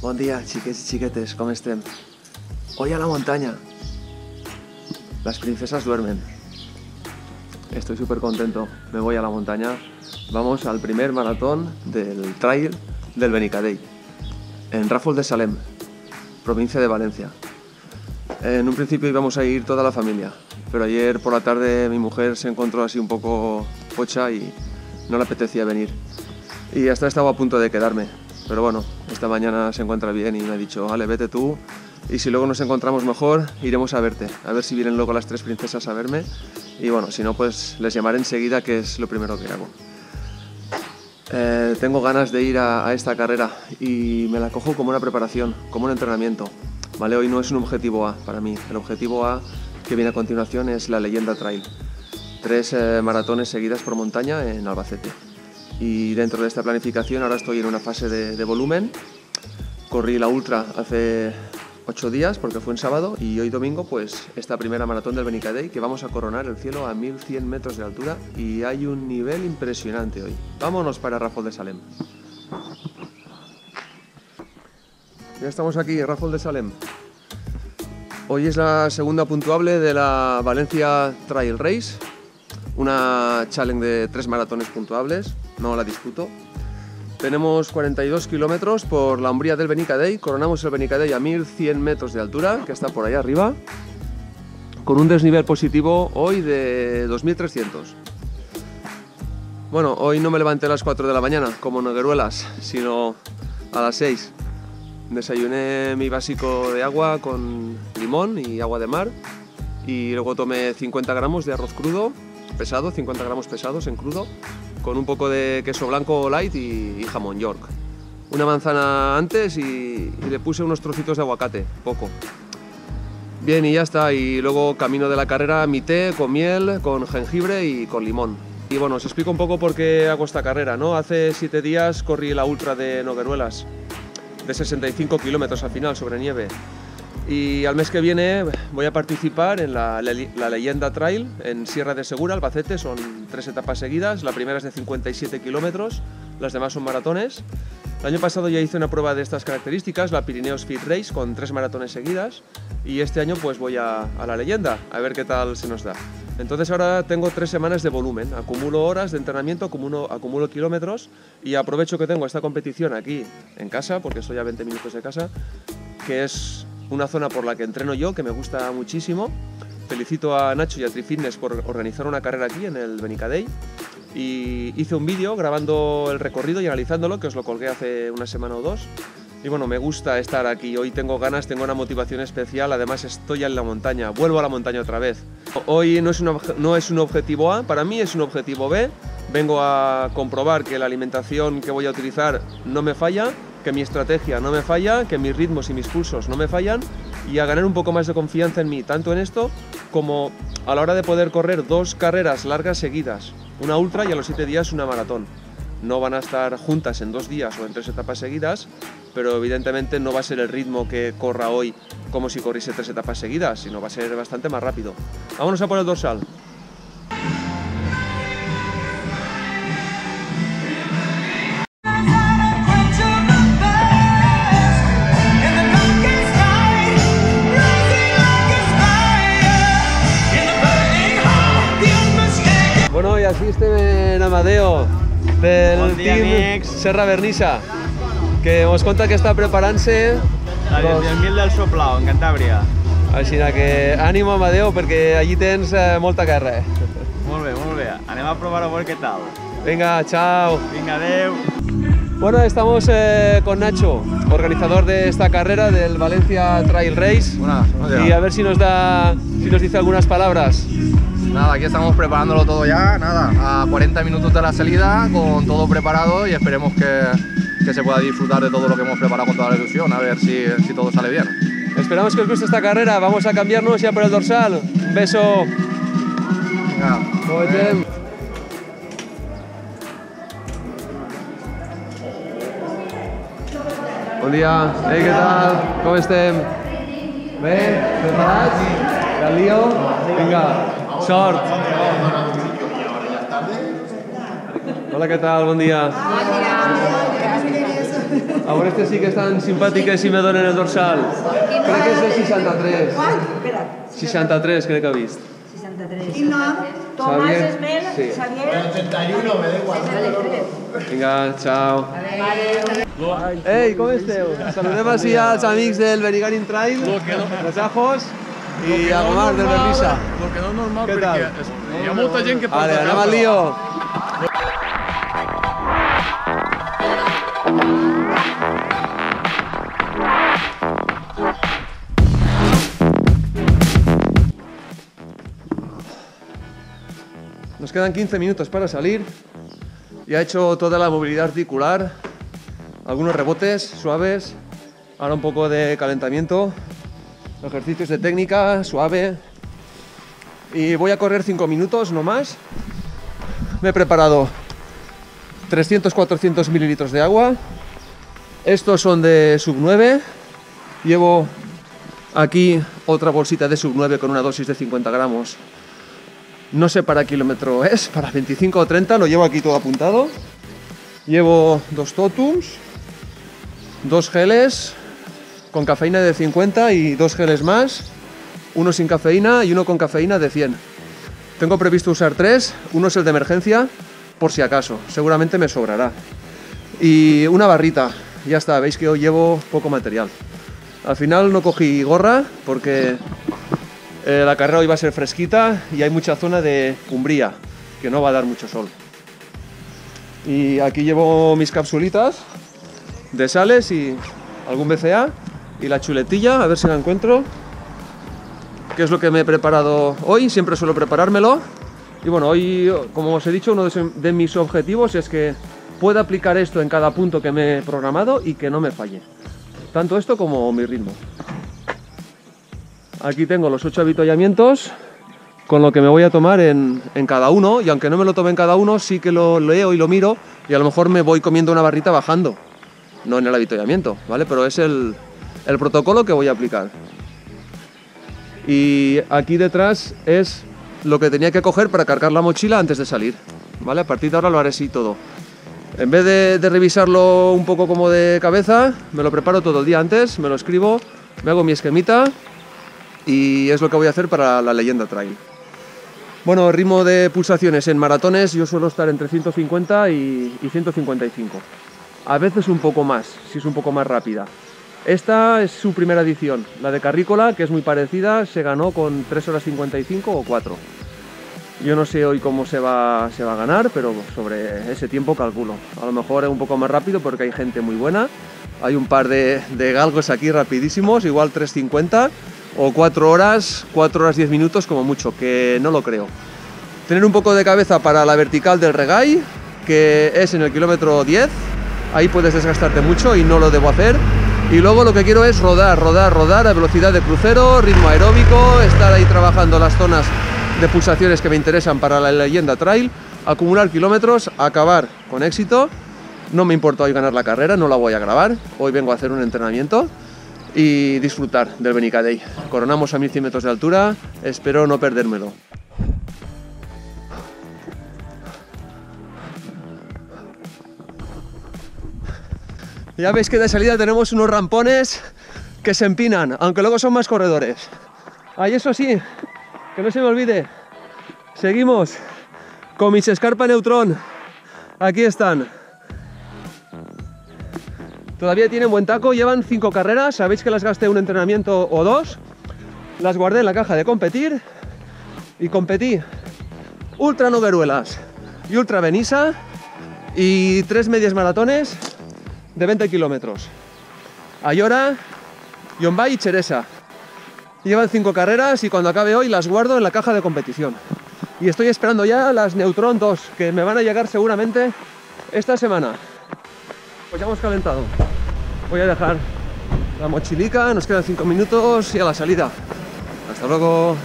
Bon dia, xiquets i xiquetes, com estem? Hoy a la montaña. Las princesas duermen. Estoy súper contento. Me voy a la montaña. Vamos al primer maratón del trail del Benicadell, en Ràfol de Salem, provincia de Valencia. En un principio íbamos a ir toda la familia, pero ayer por la tarde mi mujer se encontró así un poco pocha y no le apetecía venir. Y hasta estaba a punto de quedarme, pero bueno, esta mañana se encuentra bien y me ha dicho, vale, vete tú, y si luego nos encontramos mejor, iremos a verte, a ver si vienen luego las tres princesas a verme, y bueno, si no, pues les llamaré enseguida, que es lo primero que hago. Tengo ganas de ir a esta carrera y me la cojo como una preparación, como un entrenamiento. Vale, hoy no es un objetivo A para mí, el objetivo A que viene a continuación es la Leyenda Trail. 3 maratones seguidas por montaña en Albacete. Y dentro de esta planificación ahora estoy en una fase de volumen. Corrí la ultra hace 8 días porque fue en sábado y hoy domingo pues esta primera maratón del Benicadell, que vamos a coronar el cielo a 1100 metros de altura y hay un nivel impresionante hoy. Vámonos para Ràfol de Salem. Ya estamos aquí en Ràfol de Salem. Hoy es la segunda puntuable de la Valencia Trail Race, una challenge de 3 maratones puntuables, no la disputo. Tenemos 42 kilómetros por la umbría del Benicadell, coronamos el Benicadell a 1100 metros de altura, que está por ahí arriba, con un desnivel positivo hoy de 2300. Bueno, hoy no me levanté a las 4 de la mañana, como Nogueruelas, sino a las 6. Desayuné mi básico de agua con limón y agua de mar y luego tomé 50 gramos de arroz crudo, pesado, 50 gramos pesados en crudo, con un poco de queso blanco light y jamón York. Una manzana antes y le puse unos trocitos de aguacate, poco. Bien, y ya está, y luego camino de la carrera mi té con miel, con jengibre y con limón. Y bueno, os explico un poco por qué hago esta carrera, ¿no? Hace 7 días corrí la ultra de Nogueruelas, de 65 kilómetros al final sobre nieve. Y al mes que viene voy a participar en la Leyenda Trail en Sierra de Segura, Albacete. Son 3 etapas seguidas, la primera es de 57 kilómetros, las demás son maratones. El año pasado ya hice una prueba de estas características, la Pirineos Fit Race, con 3 maratones seguidas, y este año pues voy a la Leyenda, a ver qué tal se nos da. Entonces ahora tengo 3 semanas de volumen, acumulo horas de entrenamiento, acumulo kilómetros y aprovecho que tengo esta competición aquí en casa, porque estoy a 20 minutos de casa, que es una zona por la que entreno yo, que me gusta muchísimo. Felicito a Nacho y a Trifitness por organizar una carrera aquí en el Benicadell. Y hice un vídeo grabando el recorrido y analizándolo, que os lo colgué hace una semana o 2. Y bueno, me gusta estar aquí, hoy tengo ganas, tengo una motivación especial, además estoy en la montaña, vuelvo a la montaña otra vez. Hoy no es un objetivo A, para mí es un objetivo B. Vengo a comprobar que la alimentación que voy a utilizar no me falla, que mi estrategia no me falla, que mis ritmos y mis pulsos no me fallan, y a ganar un poco más de confianza en mí, tanto en esto como a la hora de poder correr 2 carreras largas seguidas, una ultra y a los 7 días una maratón. No van a estar juntas en 2 días o en 3 etapas seguidas, pero evidentemente no va a ser el ritmo que corra hoy como si corriese 3 etapas seguidas, sino va a ser bastante más rápido. Vámonos a por el dorsal. Bueno, i així estem en Amadeo, del team Serra Vernissa, que ens conta que està preparant-se al 10.000 del Soplau, en Cantàbria. Així que ànimo, Amadeo, perquè allí tens molta guerra. Molt bé. Anem a provar a ver qué tal. Venga, chao. Venga, adeu. Bueno, estamos con Nacho, organizador de esta carrera del Valencia Trail Race. Y a ver si nos dice algunas palabras. Nada, aquí estamos preparándolo todo ya, nada, a 40 minutos de la salida, con todo preparado y esperemos que se pueda disfrutar de todo lo que hemos preparado con toda la ilusión, a ver si todo sale bien. Esperamos que os guste esta carrera, vamos a cambiarnos ya por el dorsal. Un beso. Venga. Bon dia, què tal? Com estem? Bé? Preparats? Del lío? Vinga, sort! Hola, què tal? Bon dia. A por este sí que están simpàtiques i me donen el dorsal. Crec que és el 63. Quant? Espera. 63 crec que ha vist. 63. Quin nom? Tomàs Xavier. Esmel, Sí. Xavier. 81, me da igual. Vinga, ciao. Ei, com esteu? Saludem així als amics del Benigànim Trail, els Ajos i a Gomar del Bernissa. Lo que no es normal Què tal? perquè hi ha molta gent que porta Vale, anem capa. al lío. Nos quedan 15 minutos para salir. Ya he hecho toda la movilidad articular, algunos rebotes suaves, ahora un poco de calentamiento, ejercicios de técnica suave y voy a correr 5 minutos no más. Me he preparado 300-400 mililitros de agua, estos son de sub 9, llevo aquí otra bolsita de sub 9 con una dosis de 50 gramos. No sé para kilómetro es, para 25 o 30, lo llevo aquí todo apuntado. Llevo 2 Totums, 2 geles con cafeína de 50 y 2 geles más, uno sin cafeína y uno con cafeína de 100. Tengo previsto usar 3, uno es el de emergencia, por si acaso, seguramente me sobrará. Y una barrita, ya está, veis que hoy llevo poco material. Al final no cogí gorra porque la carrera hoy va a ser fresquita y hay mucha zona de umbría, que no va a dar mucho sol. Y aquí llevo mis capsulitas de sales y algún BCA y la chuletilla, a ver si la encuentro, que es lo que me he preparado hoy, siempre suelo preparármelo. Y bueno, hoy, como os he dicho, uno de mis objetivos es que pueda aplicar esto en cada punto que me he programado y que no me falle, tanto esto como mi ritmo. Aquí tengo los 8 avituallamientos con lo que me voy a tomar en cada uno, y aunque no me lo tome en cada uno, sí que lo leo y lo miro y a lo mejor me voy comiendo una barrita bajando, no en el avituallamiento, ¿vale? Pero es el protocolo que voy a aplicar. Y aquí detrás es lo que tenía que coger para cargar la mochila antes de salir, ¿vale? A partir de ahora lo haré así todo. En vez de revisarlo un poco como de cabeza, me lo preparo todo el día antes, me lo escribo, me hago mi esquemita y es lo que voy a hacer para la Leyenda Trail. Bueno, ritmo de pulsaciones en maratones yo suelo estar entre 150 y 155. A veces un poco más, si es un poco más rápida. Esta es su primera edición, la de Carrícola, que es muy parecida, se ganó con 3 horas 55 o 4. Yo no sé hoy cómo se va a ganar, pero sobre ese tiempo calculo. A lo mejor es un poco más rápido porque hay gente muy buena. Hay un par de galgos aquí rapidísimos, igual 3.50 o 4 horas 10 minutos como mucho, que no lo creo. Tener un poco de cabeza para la vertical del Regay, que es en el kilómetro 10. Ahí puedes desgastarte mucho y no lo debo hacer. Y luego lo que quiero es rodar a velocidad de crucero, ritmo aeróbico, estar ahí trabajando las zonas de pulsaciones que me interesan para la Leyenda Trail, acumular kilómetros, acabar con éxito. No me importa hoy ganar la carrera, no la voy a grabar, hoy vengo a hacer un entrenamiento y disfrutar del Benica Day. Coronamos a 1100 metros de altura, espero no perdérmelo. Ya veis que de salida tenemos unos rampones que se empinan, aunque luego son más corredores. Ahí eso sí, que no se me olvide, seguimos con mis Scarpa Neutron, aquí están. Todavía tienen buen taco, llevan 5 carreras, sabéis que las gasté un entrenamiento o 2, las guardé en la caja de competir y competí ultra Nogueruelas y ultra Benissa y 3 medias maratones de 20 kilómetros. Ayora, Yombay y Cheresa. Llevan 5 carreras y cuando acabe hoy las guardo en la caja de competición. Y estoy esperando ya las Neutron 2, que me van a llegar seguramente esta semana. Pues ya hemos calentado. Voy a dejar la mochilica, nos quedan 5 minutos y a la salida. Hasta luego.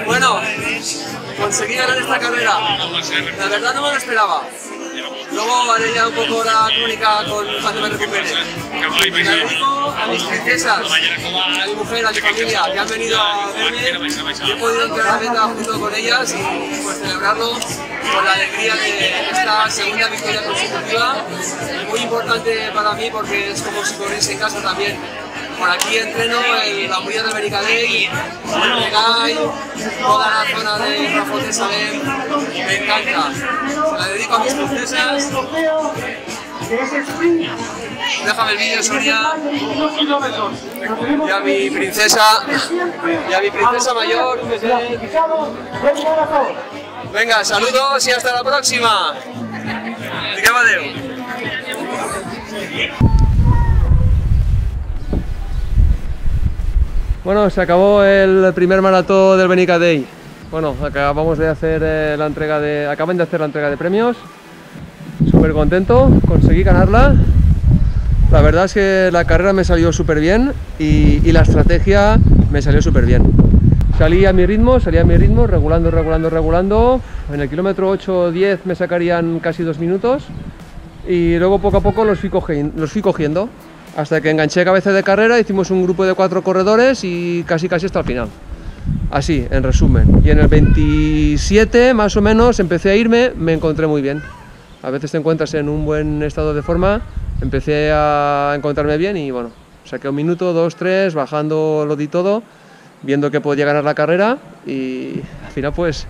Bueno, conseguí ganar esta carrera. La verdad no me lo esperaba. Luego haré ya un poco la crónica cuando me recupere. Me dedico a mis princesas, a mi mujer, a mi familia, que han venido a verme y he podido entrenar meta junto con ellas y pues celebrarlo con la alegría de esta segunda victoria consecutiva. Muy importante para mí porque es como si corriese en casa también. Por aquí entreno en la Mundial de Mericadey, Menegay, toda la zona de Raffles de Salem, me encanta. Se la dedico a mis princesas. Déjame el vídeo, Sonia. Y a mi princesa mayor. Venga, saludos y hasta la próxima. Diguem adeu. Bueno, se acabó el primer maratón del Benicadey. Bueno, acabamos de hacer acaban de hacer la entrega de premios. Súper contento, conseguí ganarla. La verdad es que la carrera me salió súper bien y la estrategia me salió súper bien. Salí a mi ritmo, regulando. En el kilómetro 8 o 10 me sacarían casi 2 minutos y luego poco a poco los fui cogiendo. Hasta que enganché cabeza de carrera, hicimos un grupo de 4 corredores y casi hasta el final. Así, en resumen. Y en el 27, más o menos, empecé a irme, me encontré muy bien. A veces te encuentras en un buen estado de forma, empecé a encontrarme bien y bueno, saqué 1 minuto, 2, 3, bajando lo di todo, viendo que podía ganar la carrera y al final pues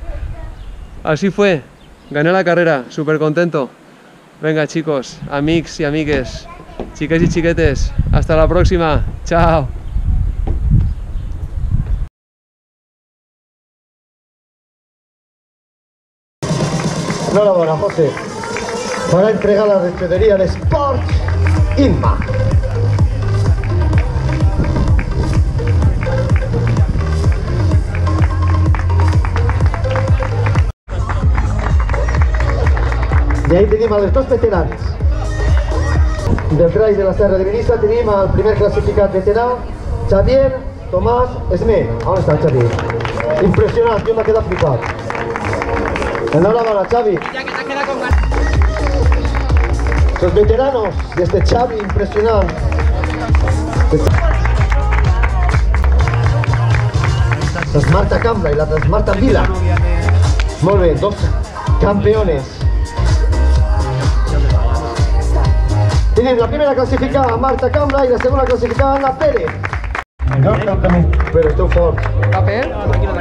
así fue. Gané la carrera, súper contento. Venga chicos, amics y amigues, chicas y chiquetes, hasta la próxima, chao. Enhorabuena, José, para entregar la despedería de Sport Inma. Y ahí tenim els 2 veteranos. Del trail de la Serra de Benissa tenim el primer classificat veterà, Xavier Tomàs Esmer. On està el Xavier? Impressionant, jo m'ha quedat flipat. Enhorabuena, Xavi. Los veteranos de este Xavi, impresionant. Es Marta Cambra y la Marta Vila. Molt bé, 2 campeones. Tenim la primera clasificada Marta Cambra y la segunda clasificada Ana Pérez. Pero estoy fort. ¿La Pérez? Tranquilo.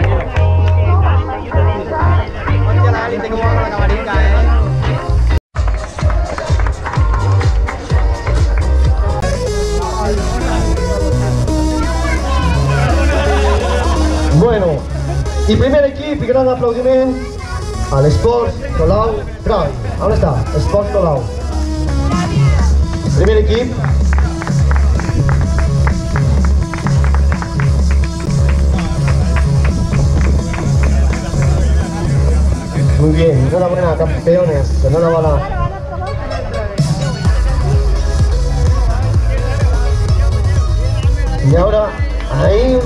Hostia, la élite, cómo va con la camarica, Bueno, y primer equipo y gran aplaudiment al Sport Colau Trail. ¿Dónde está? Sport Colau. Primer equipo. Muy bien, enhorabuena, campeones, enhorabuena. Y ahora, ahí.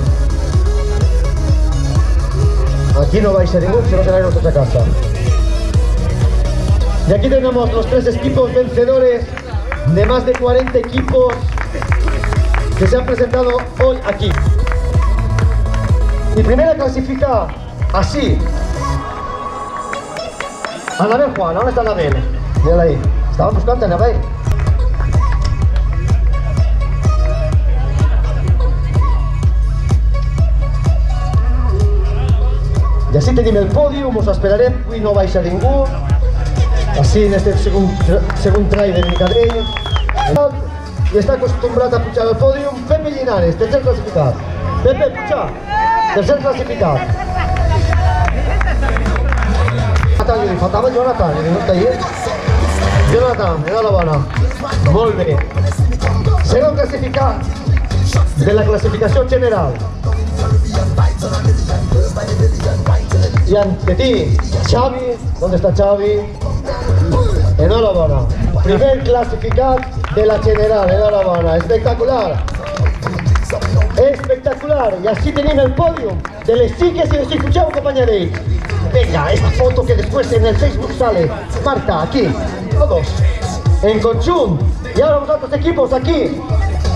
Aquí no vais a ningún, si no se van a casa. Y aquí tenemos los 3 equipos vencedores de más de 40 equipos que se han presentado hoy aquí. Y primera clasifica así. Anabel Juan, ¿dónde está Anabel? Mírala ahí. Estaban buscando a Anabel. Y así tenim el podium, us esperarem, avui no baixa ningú. Així en este segon trail de Benicadey. I està acostumbrat a pujar al pòdium Pepe Linares, tercer classificat. Pepe, puja, tercer classificat. Li faltava Jonathan, no està ahí. Jonathan, enhorabona. Molt bé. Segon classificat de la clasificació general. Y ante ti, Xavi, ¿dónde está Xavi? Enhorabuena. Primer clasificado de la general, enhorabuena. Espectacular. Espectacular. Y así tenemos el podio de les xiques y los escuchamos, compañeros. Venga, esta foto que después en el Facebook sale. Marta, aquí. todos, en conjunto. Y ahora vosotros equipos aquí,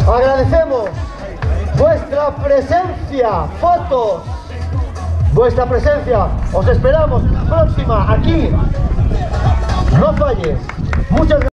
agradecemos vuestra presencia, fotos, vuestra presencia. Os esperamos próxima aquí. No falles. Muchas gracias.